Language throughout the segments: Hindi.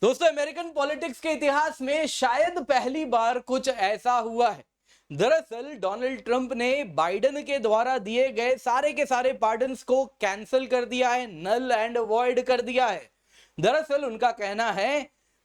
दोस्तों, अमेरिकन पॉलिटिक्स के इतिहास में शायद पहली बार कुछ ऐसा हुआ है। दरअसल डोनाल्ड ट्रंप ने बाइडेन के द्वारा दिए गए सारे के सारे पार्डन्स को कैंसिल कर दिया है, नल एंड वॉइड कर दिया है। दरअसल उनका कहना है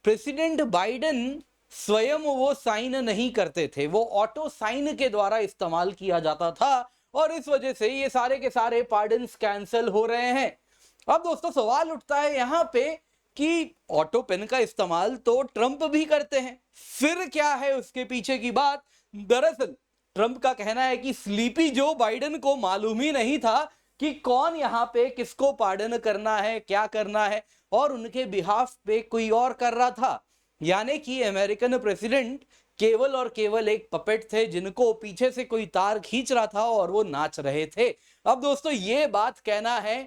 प्रेसिडेंट बाइडेन स्वयं वो साइन नहीं करते थे, वो ऑटो साइन के द्वारा इस्तेमाल किया जाता था और इस वजह से ये सारे के सारे पार्डन्स कैंसिल हो रहे हैं। अब दोस्तों सवाल उठता है यहां पे कि ऑटो पेन का इस्तेमाल तो ट्रंप भी करते हैं, फिर क्या है उसके पीछे की बात। दरअसल ट्रंप का कहना है कि स्लीपी जो बाइडेन को मालूम ही नहीं था कि कौन यहां पे किसको पार्डन करना है, क्या करना है, और उनके बिहाफ पे कोई और कर रहा था। यानी कि अमेरिकन प्रेसिडेंट केवल और केवल एक पपेट थे जिनको पीछे से कोई तार खींच रहा था और वो नाच रहे थे। अब दोस्तों ये बात कहना है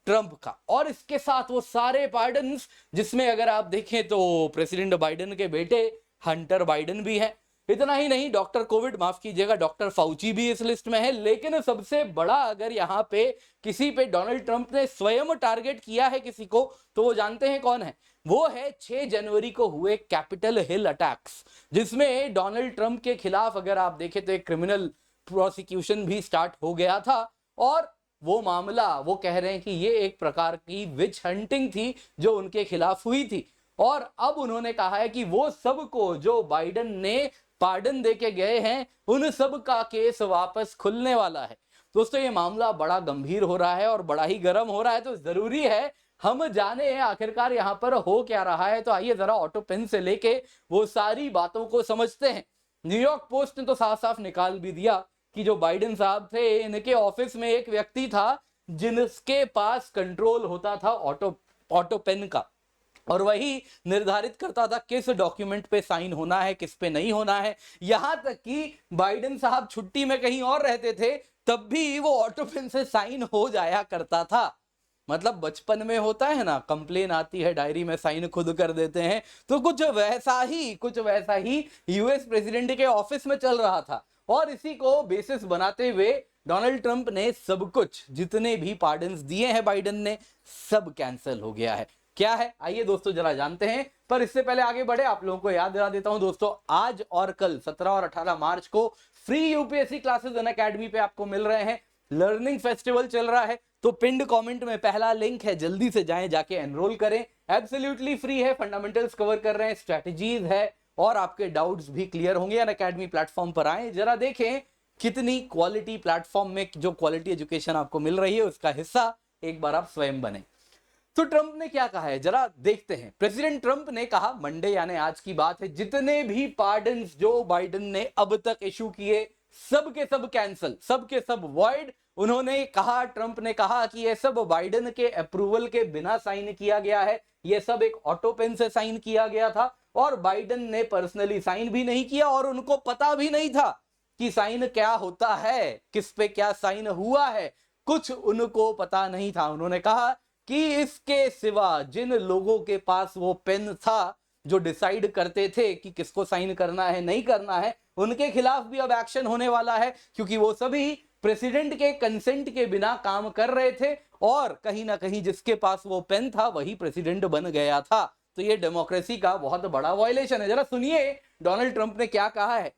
ट्रंप का, और इसके साथ वो सारे पार्डन्स जिसमें अगर आप देखें तो प्रेसिडेंट बाइडेन के बेटे हंटर बाइडेन भी है। इतना ही नहीं, डॉक्टर कोविड, माफ कीजिएगा, डॉक्टर फाउची भी इस लिस्ट में है। लेकिन सबसे बड़ा अगर यहां पे किसी पे डोनाल्ड ट्रंप ने स्वयं टारगेट किया है किसी को, तो वो जानते हैं कौन है? वो है 6 जनवरी को हुए कैपिटल हिल अटैक्स, जिसमें डोनाल्ड ट्रंप के खिलाफ अगर आप देखें तो एक क्रिमिनल प्रोसिक्यूशन भी स्टार्ट हो गया था। और वो मामला, वो कह रहे हैं कि ये एक प्रकार की विच हंटिंग थी जो उनके खिलाफ हुई थी। और अब उन्होंने कहा है कि वो सबको जो बाइडेन ने पार्डन देके गए हैं उन सब का केस वापस खुलने वाला है। दोस्तों ये मामला बड़ा गंभीर हो रहा है और बड़ा ही गर्म हो रहा है, तो जरूरी है हम जाने आखिरकार यहां पर हो क्या रहा है। तो आइए जरा ऑटो पेन से लेके वो सारी बातों को समझते हैं। न्यूयॉर्क पोस्ट ने तो साफ साफ निकाल भी दिया कि जो बाइडेन साहब थे, इनके ऑफिस में एक व्यक्ति था जिनके पास कंट्रोल होता था ऑटो पेन का, और वही निर्धारित करता था किस डॉक्यूमेंट पे साइन होना है, किस पे नहीं होना है। यहां तक कि बाइडेन साहब छुट्टी में कहीं और रहते थे तब भी वो ऑटो पेन से साइन हो जाया करता था। मतलब बचपन में होता है ना, कंप्लेन आती है, डायरी में साइन खुद कर देते हैं, तो कुछ वैसा ही यूएस प्रेसिडेंट के ऑफिस में चल रहा था। और इसी को बेसिस बनाते हुए डोनाल्ड ट्रंप ने सब कुछ, जितने भी पार्डन्स दिए हैं बाइडेन ने, सब कैंसिल हो गया है। क्या है आइए दोस्तों जरा जानते हैं। पर इससे पहले आगे बढ़े, आप लोगों को याद दिला देता हूं दोस्तों, आज और कल 17 और 18 मार्च को फ्री यूपीएससी क्लासेस अनअकैडमी पे आपको मिल रहे हैं। लर्निंग फेस्टिवल चल रहा है, तो पिंड कमेंट में पहला लिंक है, जल्दी से जाएं, जाके एनरोल करें। एब्सोल्युटली फ्री है, फंडामेंटल्स कवर कर रहे हैं, स्ट्रेटजीज है, और आपके डाउट्स भी क्लियर होंगे। अनअकैडमी प्लेटफॉर्म पर आए, जरा देखें कितनी क्वालिटी प्लेटफॉर्म में जो क्वालिटी एजुकेशन आपको मिल रही है उसका हिस्सा एक बार आप स्वयं बने। तो ट्रंप ने क्या कहा है जरा देखते हैं। प्रेसिडेंट ट्रंप ने कहा, मंडे यानी आज की बात है, जितने भी पार्डन्स जो बाइडेन ने अब तक इशू किए सब के सब कैंसिल, सब के सब वॉइड। उन्होंने कहा, ट्रंप ने कहा कि ये सब बाइडेन के अप्रूवल के बिना साइन किया गया है, ये सब एक ऑटो पेन से साइन किया गया था, और बाइडेन ने पर्सनली साइन भी नहीं किया, और उनको पता भी नहीं था कि साइन क्या होता है, किस पे क्या साइन हुआ है, कुछ उनको पता नहीं था। उन्होंने कहा कि इसके सिवा जिन लोगों के पास वो पेन था जो डिसाइड करते थे कि किसको साइन करना है, नहीं करना है, उनके खिलाफ भी अब एक्शन होने वाला है, क्योंकि वो सभी प्रेसिडेंट के कंसेंट के बिना काम कर रहे थे, और कहीं ना कहीं जिसके पास वो पेन था वही प्रेसिडेंट बन गया था। तो ये डेमोक्रेसी का बहुत बड़ा वायलेशन है। जरा सुनिए डोनाल्ड ट्रंप ने क्या कहा है।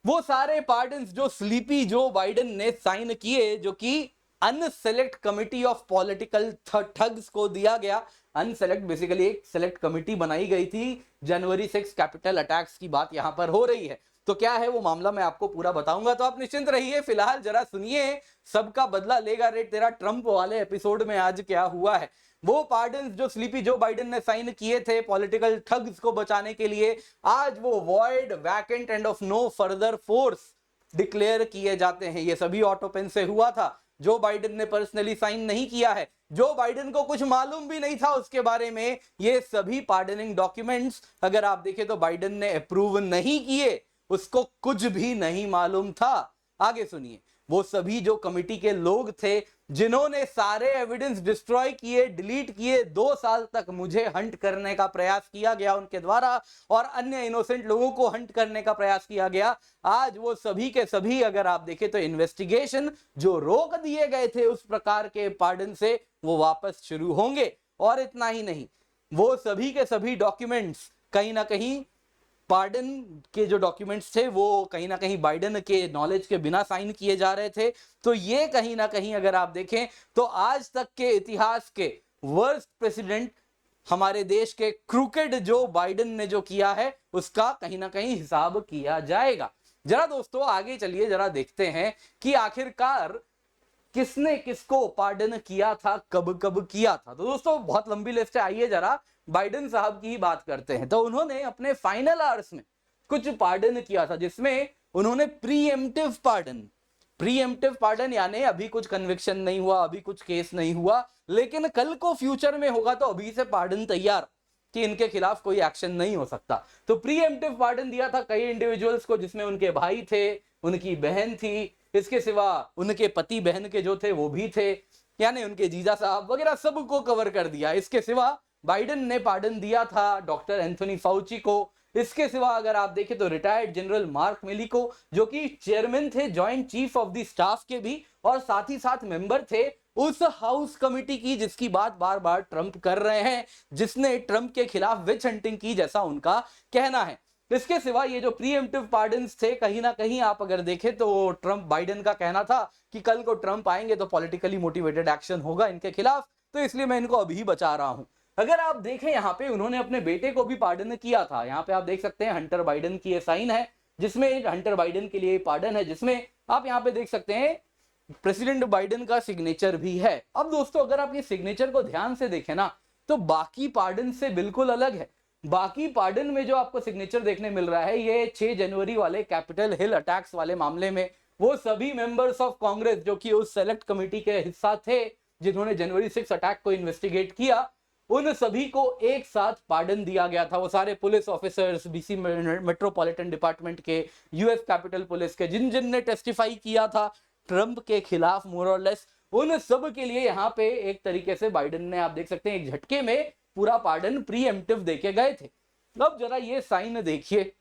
वो सारे पार्डन्स जो स्लीपी जो बाइडेन ने साइन किए, जो कि unselect committee of political thugs को दिया गया। अनसेलेक्ट बेसिकली एक सेलेक्ट कमिटी बनाई गई थी, जनवरी 6 कैपिटल अटैक्स की बात यहां पर हो रही है। तो क्या है वो मामला मैं आपको पूरा बताऊंगा, तो आप निश्चिंत रहिए। फिलहाल जरा सुनिए, सबका बदला लेगा रेट तेरा ट्रंप वाले एपिसोड में आज क्या हुआ है। वो पार्डन्स जो स्लीपी जो बाइडेन ने साइन किए थे पॉलिटिकल ठग्स को बचाने के लिए, आज वो void, vacant and of no further force declare किए जाते हैं। ये सभी ऑटो पेन से हुआ था, जो बाइडेन ने पर्सनली साइन नहीं किया है, जो बाइडेन को कुछ मालूम भी नहीं था उसके बारे में। ये सभी पार्डनिंग डॉक्यूमेंट्स अगर आप देखें तो बाइडेन ने अप्रूव नहीं किए, उसको कुछ भी नहीं मालूम था। आगे सुनिए, वो सभी जो कमिटी के लोग थे जिन्होंने सारे एविडेंस डिस्ट्रॉय किए, डिलीट किए, 2 साल तक मुझे हंट करने का प्रयास किया गया उनके द्वारा, और अन्य इनोसेंट लोगों को हंट करने का प्रयास किया गया, आज वो सभी के सभी अगर आप देखें तो इन्वेस्टिगेशन जो रोक दिए गए थे उस प्रकार के पार्डन से वो वापस शुरू होंगे। और इतना ही नहीं, वो सभी के सभी डॉक्यूमेंट्स कहीं ना कहीं पार्डन के जो डॉक्यूमेंट्स थे वो कहीं ना कहीं बाइडेन के नॉलेज के बिना साइन किए जा रहे थे। तो ये कहीं ना कहीं अगर आप देखें तो आज तक के इतिहास के वर्स्ट प्रेसिडेंट हमारे देश के क्रूकेड जो बाइडेन ने जो किया है उसका कहीं ना कहीं हिसाब किया जाएगा। जरा दोस्तों आगे चलिए, जरा देखते हैं कि आखिरकार किसने किसको पार्डन किया था, कब कब किया था। तो दोस्तों बहुत लंबी लिस्ट है, आइए जरा बाइडेन साहब की ही बात करते हैं। तो उन्होंने अपने फाइनल आवर्स में कुछ पार्डन किया था जिसमें उन्होंने प्रीएम्प्टिव पार्डन यानी अभी कुछ कन्विक्शन नहीं हुआ, अभी कुछ केस नहीं हुआ, लेकिन कल को फ्यूचर में होगा तो अभी से पार्डन तैयार कि इनके खिलाफ कोई एक्शन नहीं हो सकता। तो प्रीएम्प्टिव पार्डन दिया था कई इंडिविजुअल्स को जिसमें उनके भाई थे, उनकी बहन थी, इसके सिवा उनके पति बहन के जो थे वो भी थे, यानी उनके जीजा साहब वगैरह सबको कवर कर दिया। इसके सिवा बाइडेन ने पार्डन दिया था डॉक्टर एंथोनी फाउची को। इसके सिवा अगर आप देखें तो रिटायर्ड जनरल मार्क मिली को, जो कि चेयरमैन थे joint chief of the staff के भी, और साथ ही साथ मेंबर थे उस हाउस कमिटी की जिसकी बात बार बार ट्रंप कर रहे हैं, जिसने ट्रंप के खिलाफ विच हंटिंग की जैसा उनका कहना है। इसके सिवा ये जो प्रीएम्प्टिव पार्डन्स थे कहीं ना कहीं आप अगर देखें तो ट्रंप, बाइडेन का कहना था कि कल को ट्रंप आएंगे तो पॉलिटिकली मोटिवेटेड एक्शन होगा इनके खिलाफ, तो इसलिए मैं इनको अभी बचा रहा हूं। अगर आप देखें यहाँ पे उन्होंने अपने बेटे को भी पार्डन किया था। यहाँ पे आप देख सकते हैं हंटर बाइडेन की ये साइन है जिसमें हंटर बाइडेन के लिए पार्डन है, जिसमें आप यहाँ पे देख सकते हैं प्रेसिडेंट बाइडेन का सिग्नेचर भी है। अब दोस्तों अगर आप ये सिग्नेचर को ध्यान से देखें ना तो बाकी पार्डन से बिल्कुल अलग है। बाकी पार्डन में जो आपको सिग्नेचर देखने मिल रहा है ये 6 जनवरी वाले कैपिटल हिल अटैक्स वाले मामले में वो सभी मेंबर्स ऑफ कांग्रेस जो कि उस सेलेक्ट कमेटी के हिस्सा थे जिन्होंने जनवरी 6 अटैक को इन्वेस्टिगेट किया, उन सभी को एक साथ पार्डन दिया गया था। वो सारे police officers, BC metropolitan department के, यूएस कैपिटल पुलिस के, जिन जिन ने टेस्टिफाई किया था ट्रंप के खिलाफ मोर और लेस, उन सब के लिए यहाँ पे एक तरीके से बाइडेन ने आप देख सकते हैं एक झटके में पूरा पार्डन प्रीएम्प्टिव देके गए थे। अब जरा ये साइन देखिए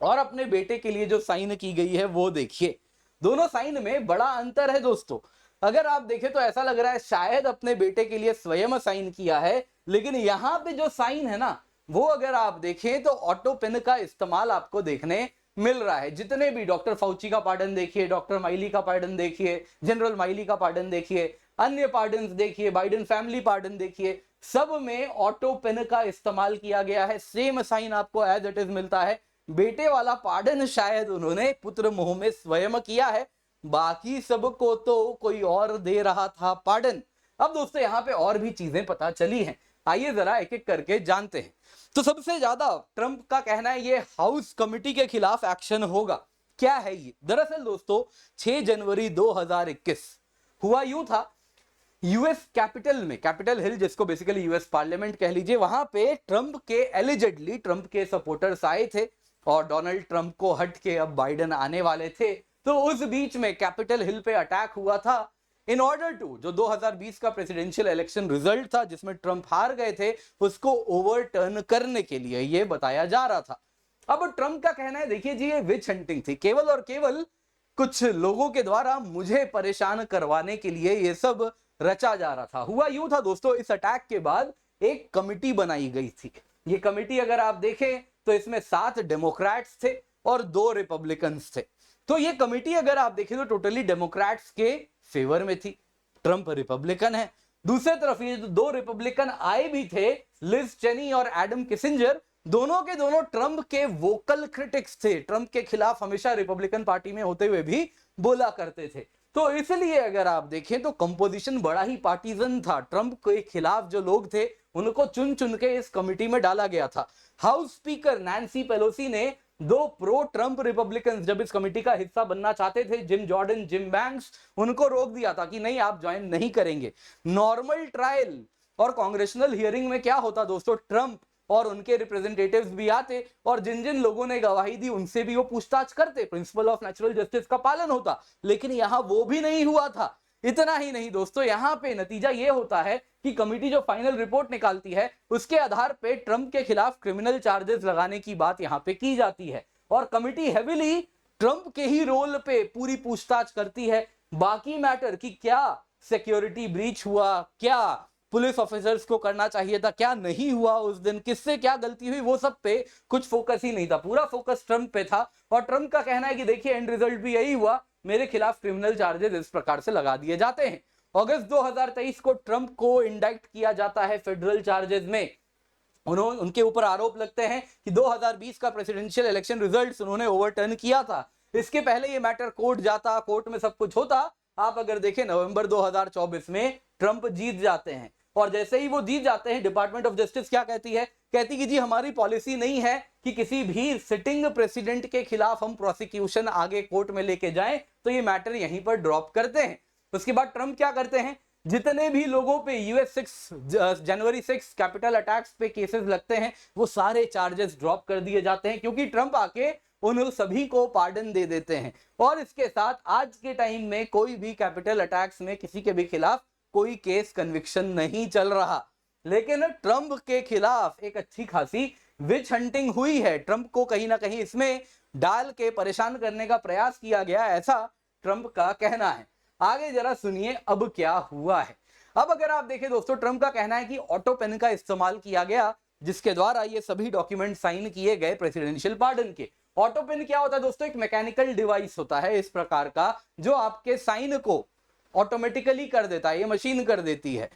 और अपने बेटे के लिए जो साइन की गई है वो देखिए, दोनों साइन में बड़ा अंतर है दोस्तों। अगर आप देखें तो ऐसा लग रहा है शायद अपने बेटे के लिए स्वयं साइन किया है, लेकिन यहाँ पे जो साइन है ना वो अगर आप देखें तो ऑटो पेन का इस्तेमाल आपको देखने मिल रहा है। जितने भी डॉक्टर फाउची का पार्डन देखिए, डॉक्टर माइली का पार्डन देखिए, जनरल माइली का पार्डन देखिए, अन्य पार्डन देखिए, बाइडेन फैमिली पार्डन देखिए, सब में ऑटो पेन का इस्तेमाल किया गया है। सेम साइन आपको एज इट इज मिलता है। बेटे वाला पार्डन शायद उन्होंने पुत्र मोह में स्वयं किया है, बाकी सबको तो कोई और दे रहा था पार्डन। अब दोस्तों यहाँ पे और भी चीजें पता चली हैं, आइए जरा एक एक करके जानते हैं। तो सबसे ज्यादा ट्रंप का कहना है ये हाउस कमिटी के खिलाफ एक्शन होगा। क्या है ये? दरअसल दोस्तों 6 जनवरी 2021 हुआ यूं था, यूएस कैपिटल में, कैपिटल हिल जिसको बेसिकली यूएस पार्लियामेंट कह लीजिए, वहां पे ट्रंप के एलिजेडली ट्रंप के सपोर्टर्स आए थे और डोनाल्ड ट्रंप को हट के अब बाइडेन आने वाले थे। तो उस बीच में कैपिटल हिल पे अटैक हुआ था इन ऑर्डर टू जो 2020 का प्रेसिडेंशियल इलेक्शन रिजल्ट था जिसमें ट्रंप हार गए थे उसको ओवरटर्न करने के लिए ये बताया जा रहा था। अब ट्रंप का कहना है देखिए जी ये विच हंटिंग थी, केवल और केवल कुछ लोगों के द्वारा मुझे परेशान करवाने के लिए ये सब रचा जा रहा था। हुआ यूं था दोस्तों, इस अटैक के बाद एक कमिटी बनाई गई थी। ये कमिटी अगर आप देखें तो इसमें 7 डेमोक्रेट्स थे और 2 रिपब्लिकन्स थे। तो ये कमिटी अगर आप देखें तो टोटली डेमोक्रेट्स के फेवर में थी, ट्रंप रिपब्लिकन है। दूसरी तरफ ये 2 रिपब्लिकन आए भी थे, लिज चेनी और एडम किसिंजर, दोनों के दोनों ट्रंप के वोकल क्रिटिक्स थे, ट्रंप के खिलाफ हमेशा रिपब्लिकन पार्टी में होते हुए भी बोला करते थे। तो इसलिए अगर आप देखें तो कंपोजिशन बड़ा ही पार्टीजन था। ट्रंप के खिलाफ जो लोग थे उनको चुन चुन के इस कमिटी में डाला गया था। हाउस स्पीकर नैन्सी पेलोसी ने 2 प्रो ट्रंप रिपब्लिकन जब इस कमिटी का हिस्सा बनना चाहते थे, जिम जॉर्डन, जिम बैंक्स, उनको रोक दिया था कि नहीं आप ज्वाइन नहीं करेंगे। नॉर्मल ट्रायल और कांग्रेशनल हियरिंग में क्या होता दोस्तों, ट्रंप और उनके रिप्रेजेंटेटिव्स भी आते और जिन जिन लोगों ने गवाही दी उनसे भी वो पूछताछ करते, प्रिंसिपल ऑफ नेचुरल जस्टिस का पालन होता। लेकिन यहां वो भी नहीं हुआ था। इतना ही नहीं दोस्तों, यहां पे नतीजा ये होता है कि कमिटी जो फाइनल रिपोर्ट निकालती है उसके आधार पे ट्रंप के खिलाफ क्रिमिनल चार्जेस लगाने की बात यहां पे की जाती है और कमिटी हेविली ट्रंप के ही रोल पे पूरी पूछताछ करती है। बाकी मैटर कि क्या सिक्योरिटी ब्रीच हुआ, क्या पुलिस ऑफिसर्स को करना चाहिए था, क्या नहीं हुआ उस दिन, किससे क्या गलती हुई, वो सब पे कुछ फोकस ही नहीं था, पूरा फोकस ट्रंप पे था। और ट्रंप का कहना है कि देखिए एंड रिजल्ट भी यही हुआ, मेरे खिलाफ क्रिमिनल चार्जेस इस प्रकार से लगा दिए जाते हैं। अगस्त 2023 को ट्रंप को इंडाइक्ट किया जाता है फेडरल चार्जेस में। उनके ऊपर आरोप लगते हैं कि 2020 का प्रेसिडेंशियल इलेक्शन रिजल्ट्स उन्होंने ओवरटर्न किया था। इसके पहले ये मैटर कोर्ट जाता, कोर्ट में सब कुछ होता। आप अगर देखें नवंबर 2024 में ट्रंप जीत जाते हैं, और जैसे ही वो जीत जाते हैं डिपार्टमेंट ऑफ जस्टिस क्या कहती है, कहती कि जी हमारी पॉलिसी नहीं है कि किसी भी सिटिंग प्रेसिडेंट के खिलाफ हम प्रोसिक्यूशन आगे कोर्ट में लेके जाएं, तो ये मैटर यहीं पर ड्रॉप करते हैं। उसके बाद ट्रंप क्या करते हैं, जितने भी लोगों पे जनवरी 6 कैपिटल अटैक्स पे केसेस लगते हैं वो सारे चार्जेस ड्रॉप कर दिए जाते हैं, क्योंकि ट्रंप आके उन सभी को पार्डन दे देते हैं। और इसके साथ आज के टाइम में कोई भी कैपिटल अटैक्स में किसी के भी खिलाफ कोई केस कन्विक्शन नहीं चल रहा। लेकिन ट्रंप के खिलाफ एक अच्छी खासी विच हंटिंग हुई है, ट्रंप को कहीं ना कहीं इसमें डाल के परेशान करने का प्रयास किया गया, ऐसा ट्रंप का कहना है। आगे जरा सुनिए अब क्या हुआ है। अब अगर आप देखें दोस्तों, ट्रंप का कहना है कि ऑटो पेन का इस्तेमाल किया गया, जिसके द्वारा ये सभी डॉक्यूमेंट साइन किए गए प्रेसिडेंशियल पार्डन के। ऑटो पेन क्या होता है दोस्तों, एक मैकेनिकल डिवाइस होता है इस प्रकार का, जो आपके साइन को ऑटोमेटिकली कर देता है, ये मशीन कर देती है।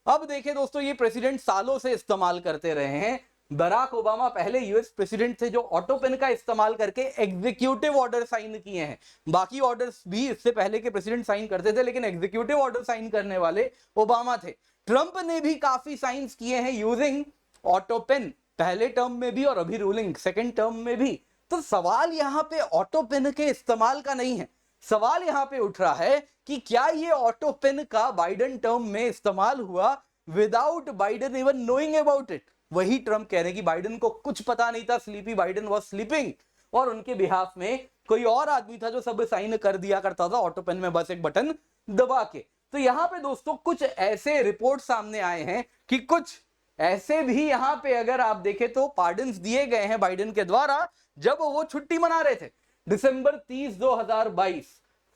अब देखिए दोस्तों, ये प्रेसिडेंट सालों से इस्तेमाल करते रहे हैं। बराक ओबामा पहले यूएस प्रेसिडेंट थे जो ऑटो पेन का इस्तेमाल करके एग्जीक्यूटिव ऑर्डर साइन किए हैं। बाकी ऑर्डर्स भी इससे पहले के प्रेसिडेंट साइन करते थे, लेकिन एग्जीक्यूटिव ऑर्डर साइन करने वाले ओबामा थे। ट्रंप ने भी काफी साइंस किए हैं यूजिंग ऑटो पेन, पहले टर्म में भी और अभी रूलिंग सेकेंड टर्म में भी। तो सवाल यहां पे ऑटो पेन के इस्तेमाल का नहीं है, सवाल यहां पे उठ रहा है कि क्या ये ऑटो पेन का बाइडेन टर्म में इस्तेमाल हुआ without Biden even knowing about it. वही ट्रंप कह रहे हैं कि बाइडेन को कुछ पता नहीं था, स्लीपी बाइडेन वाज स्लीपिंग, और उनके बिहाफ में कोई और आदमी था जो सब साइन कर दिया करता था ऑटो पेन में बस एक बटन दबा के। तो यहां पे दोस्तों कुछ ऐसे रिपोर्ट सामने आए हैं कि कुछ ऐसे भी यहां पे अगर आप देखें तो पार्डन्स दिए गए हैं बाइडेन के द्वारा जब वो छुट्टी मना रहे थे दिसंबर 30, 2022।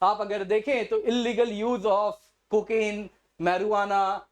आप अगर देखें तो illegal use of cocaine, marijuana,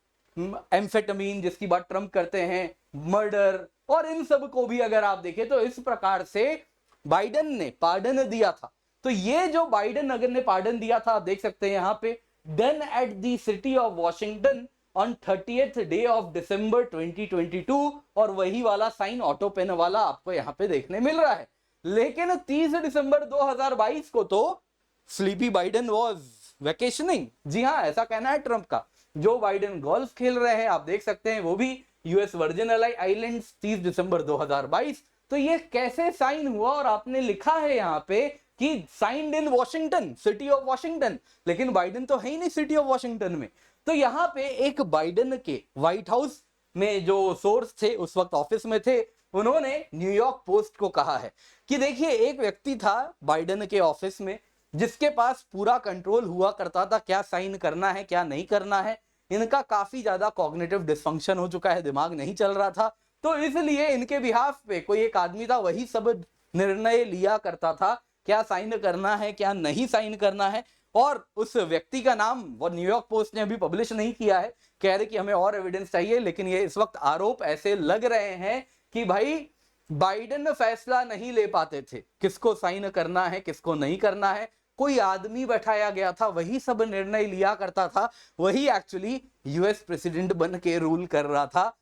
amphetamine जिसकी बात ट्रंप करते हैं, मर्डर, और इन सब को भी अगर आप देखें तो इस प्रकार से बाइडेन ने पार्डन दिया था। तो ये जो बाइडेन अगर ने पार्डन दिया था, आप देख सकते हैं यहां पे done at the city of Washington on 30th day of December 2022, और वही वाला साइन ऑटो पेन वाला आपको यहां पे देखने मिल रहा है। लेकिन 30 दिसंबर 2022 को तो स्लीपी बाइडेन वॉज वैकेशनिंग। जी हां, ऐसा कहना है ट्रंप का। जो बाइडेन गोल्फ खेल रहे हैं, आप देख सकते हैं, वो भी यूएस वर्जिन आइलैंड्स 30 दिसंबर 2022। तो ये कैसे साइन हुआ, और आपने लिखा है यहां पे कि signed in Washington, city of Washington, लेकिन बाइडेन तो है ही नहीं सिटी ऑफ वॉशिंगटन में। तो यहां पे एक बाइडेन के व्हाइट हाउस में जो सोर्स थे, उस वक्त ऑफिस में थे, उन्होंने न्यूयॉर्क पोस्ट को कहा है कि देखिए एक व्यक्ति था बाइडेन के ऑफिस में जिसके पास पूरा कंट्रोल हुआ करता था क्या साइन करना है क्या नहीं करना है। इनका काफी ज्यादा कॉग्निटिव डिसफंक्शन हो चुका है, दिमाग नहीं चल रहा था, तो इसलिए इनके बिहाफ पे कोई एक आदमी था, वही सब निर्णय लिया करता था क्या साइन करना है क्या नहीं साइन करना है। और उस व्यक्ति का नाम वो न्यूयॉर्क पोस्ट ने अभी पब्लिश नहीं किया है, कह रहे कि हमें और एविडेंस चाहिए, लेकिन ये इस वक्त आरोप ऐसे लग रहे हैं कि भाई बाइडेन फैसला नहीं ले पाते थे किसको साइन करना है किसको नहीं करना है, कोई आदमी बैठाया गया था, वही सब निर्णय लिया करता था, वही एक्चुअली यूएस प्रेसिडेंट बन के रूल कर रहा था,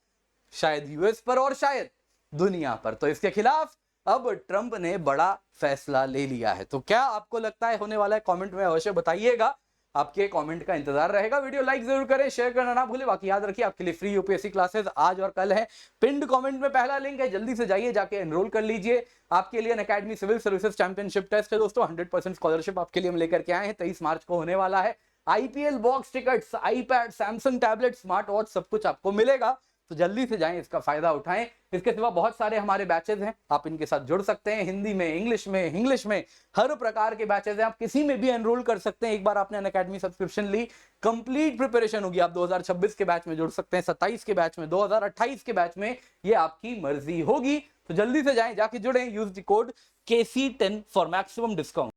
शायद यूएस पर और शायद दुनिया पर। तो इसके खिलाफ अब ट्रंप ने बड़ा फैसला ले लिया है। तो क्या आपको लगता है होने वाला है, कमेंट में अवश्य बताइएगा, आपके कमेंट का इंतजार रहेगा। वीडियो लाइक जरूर करें, शेयर करना ना भूलें। बाकी याद रखिए आपके लिए फ्री यूपीएससी क्लासेस आज और कल है, पिंड कमेंट में पहला लिंक है, जल्दी से जाइए जाके एनरोल कर लीजिए। आपके लिए Unacademy civil services championship test है दोस्तों, 100% स्कॉलरशिप आपके लिए हम लेकर के आए हैं, 23 मार्च को होने वाला है। IPL box tickets, iPad, Samsung tablet, smart watch सब कुछ आपको मिलेगा, तो जल्दी से जाएं, इसका फायदा उठाएं। इसके सिवा बहुत सारे हमारे बैचेस हैं, आप इनके साथ जुड़ सकते हैं, हिंदी में, इंग्लिश में हर प्रकार के बैचेस हैं, आप किसी में भी एनरोल कर सकते हैं। एक बार आपने अनअकैडमी सब्सक्रिप्शन ली, कंप्लीट प्रिपरेशन होगी, आप 2026 के बैच में जुड़ सकते हैं, 27 के बैच में, 2028 के बैच में, ये आपकी मर्जी होगी। तो जल्दी से जाएं, जाके जुड़ें, use the code KC10 for maximum discount.